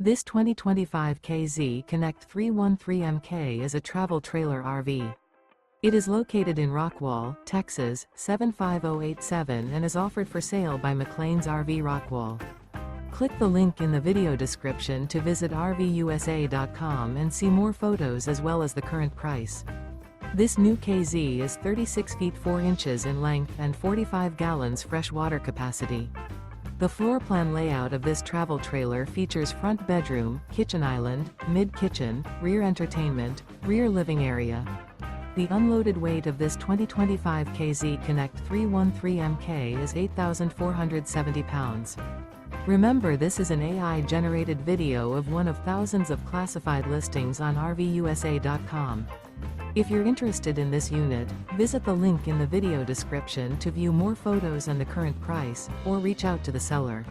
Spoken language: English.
This 2025 KZ Connect 313MK is a travel trailer RV. It is located in Rockwall, Texas, 75087 and is offered for sale by McClain's RV Rockwall. Click the link in the video description to visit RVUSA.com and see more photos as well as the current price. This new KZ is 36 feet 4 inches in length and 45 gallons fresh water capacity. The floor plan layout of this travel trailer features front bedroom, kitchen island, mid-kitchen, rear entertainment, rear living area. The unloaded weight of this 2025 KZ Connect 313MK is 8,470 pounds. Remember, this is an AI-generated video of one of thousands of classified listings on RVUSA.com. If you're interested in this unit, visit the link in the video description to view more photos and the current price, or reach out to the seller.